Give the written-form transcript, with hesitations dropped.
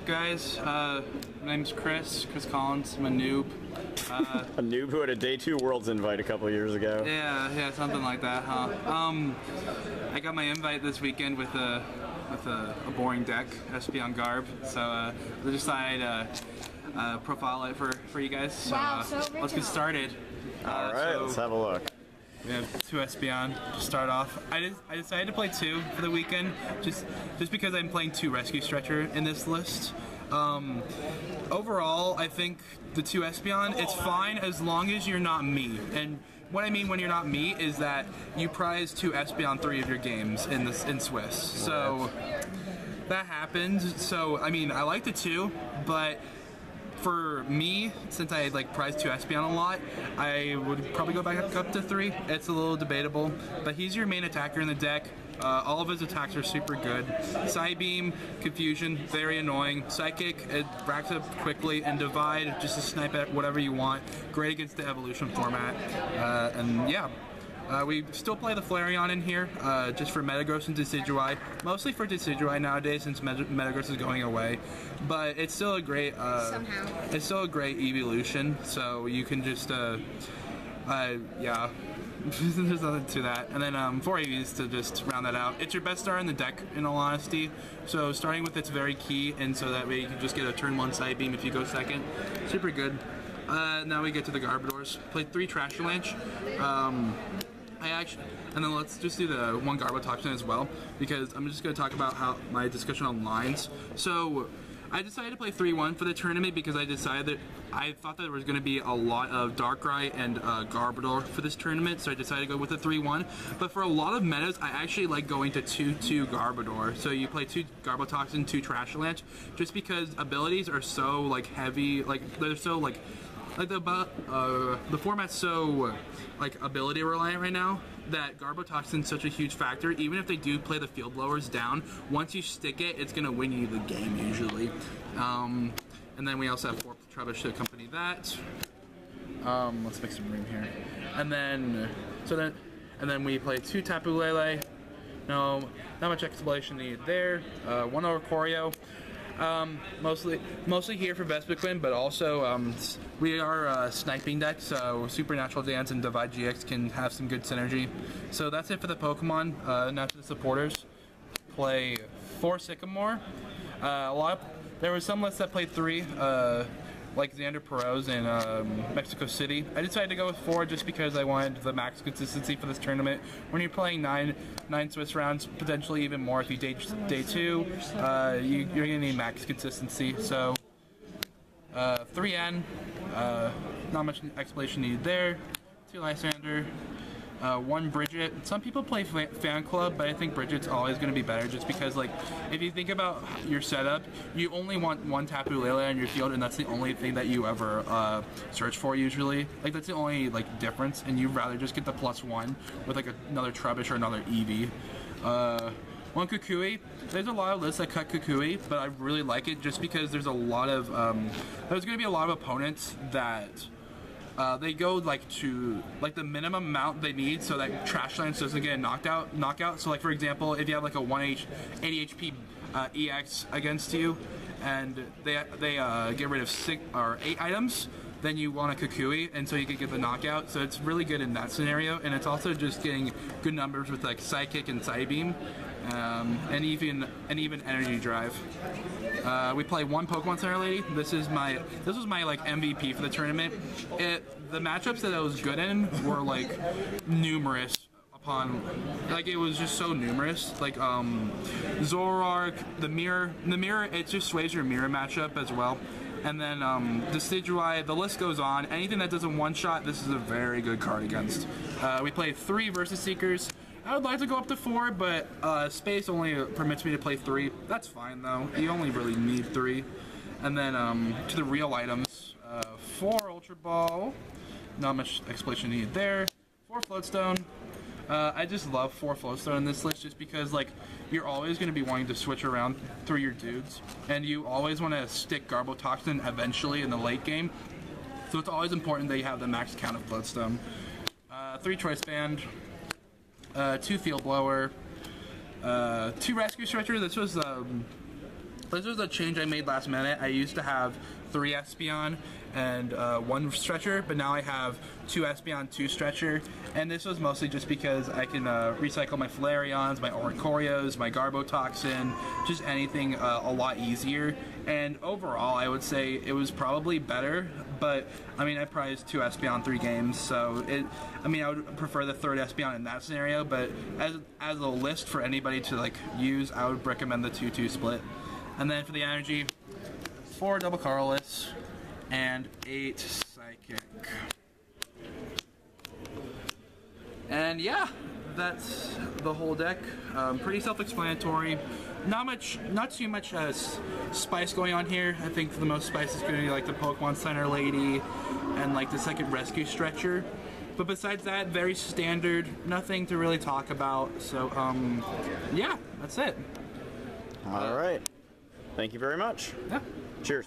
up, guys? My name's Chris Collins. I'm a noob. A noob who had a Day 2 Worlds invite a couple years ago. Yeah, something like that, huh? I got my invite this weekend with a boring deck, Espeon-Garb. So I decided to profile it for you guys. So, wow, so let's get started. All right, let's have a look. We have two Espeon to start off. I decided to play two for the weekend, just because I'm playing two Rescue Stretcher in this list. Overall, I think the two Espeon, it's fine as long as you're not me. And what I mean when you're not me is that you prize two Espeon 3 of your games in Swiss. So that happens. So I mean, I like the two, but for me, since I prize two Espeon a lot, I would probably go back up to 3. It's a little debatable, but he's your main attacker in the deck. All of his attacks are super good. Psybeam, Confusion, very annoying. Psychic, it racks up quickly, and Divide, just to snipe at whatever you want. Great against the evolution format. And yeah. We still play the Flareon in here, just for Metagross and Decidueye. Mostly for Decidueye nowadays, since Metagross is going away. But it's still a great, it's still a great evolution. So you can just, yeah. There's nothing to that. And then 4 EVs to just round that out. It's your best star in the deck, in all honesty. So starting with it's very key, and so that way you can just get a turn 1 Psybeam if you go second. Super good. Now we get to the Garbodors. Played 3 Trashalanche. And then let's just do the 1 Garbotoxin as well, because I'm just going to talk about how my discussion on lines. So I decided to play 3-1 for the tournament because I decided that I thought that there was going to be a lot of Darkrai and Garbodor for this tournament, so I decided to go with a 3-1. But for a lot of metas, I actually like going to 2-2 Garbodor. So you play 2 Garbotoxin, 2 Trashalanche, just because abilities are so heavy, they're so the format's so ability reliant right now that Garbotoxin's such a huge factor. Even if they do play the field blowers down, once you stick it, it's gonna win you the game usually. And then we also have 4 Trubbish to accompany that. Let's make some room here. And then we play 2 Tapu Lele. No, not much explanation needed there. 1 Oricorio. Mostly here for Vespiquen, but also we are a sniping deck, so Supernatural Dance and Divide GX can have some good synergy. So that's it for the Pokemon. Now to the supporters. Play 4 Sycamore. There were some lists that played 3, like Xander Perot's in Mexico City. I decided to go with 4 just because I wanted the max consistency for this tournament. When you're playing 9 Swiss rounds, potentially even more if you day 2, you're gonna need max consistency. So 3N, not much explanation needed there. 2 Lysander. 1 Bridget. Some people play Fan Club, but I think Bridget's always going to be better just because, if you think about your setup, you only want 1 Tapu Lele on your field, and that's the only thing that you ever search for usually. That's the only, difference, and you'd rather just get the +1 with, another Trubbish or another Eevee. 1 Kukui. There's a lot of lists that cut Kukui, but I really like it just because there's a lot of, there's going to be a lot of opponents that they go to the minimum amount they need so that Trashalanche doesn't get a knockout. So for example, if you have a 80 HP EX against you, and they get rid of 6 or 8 items, then you want a Kukui, and so you can get the knockout. So it's really good in that scenario, and it's also just getting good numbers with Psychic and Psybeam, and even Energy Drive. We play 1 Pokemon Center Lady. This was my MVP for the tournament. The matchups that I was good in were numerous. It was just so numerous. Zoroark, the mirror, it just sways your mirror matchup as well. And then Decidueye, the list goes on. Anything that doesn't one-shot, this is a very good card against. We play 3 Versus Seekers. I would like to go up to 4, but space only permits me to play 3. That's fine though. You only really need 3. And then to the real items, 4 Ultra Ball. Not much explanation needed there. 4 Floatstone. I just love 4 Floatstone in this list just because you're always going to be wanting to switch around through your dudes, and you always want to stick Garbotoxin eventually in the late game. So it's always important that you have the max count of Floatstone. 3 Choice Band. 2 Field Blower, 2 Rescue Stretcher. This was This was a change I made last minute. I used to have 3 Espeon and 1 stretcher, but now I have 2 Espeon, 2 stretcher, and this was mostly just because I can recycle my Flareons, my Oricorios, my Garbotoxin, just anything a lot easier. And overall, I would say it was probably better, but I mean, I prized 2 Espeon 3 games, so I mean, I would prefer the 3rd Espeon in that scenario, but as a list for anybody to like use, I would recommend the 2-2 split. And then for the energy, 4 double colorless and 8 psychic. And yeah, that's the whole deck. Pretty self-explanatory. Not too much spice going on here. I think the most spice is going to be like the Pokemon Center Lady and like the 2nd Rescue Stretcher. But besides that, very standard. Nothing to really talk about. So yeah, that's it. All right. Thank you very much. Yeah. Cheers.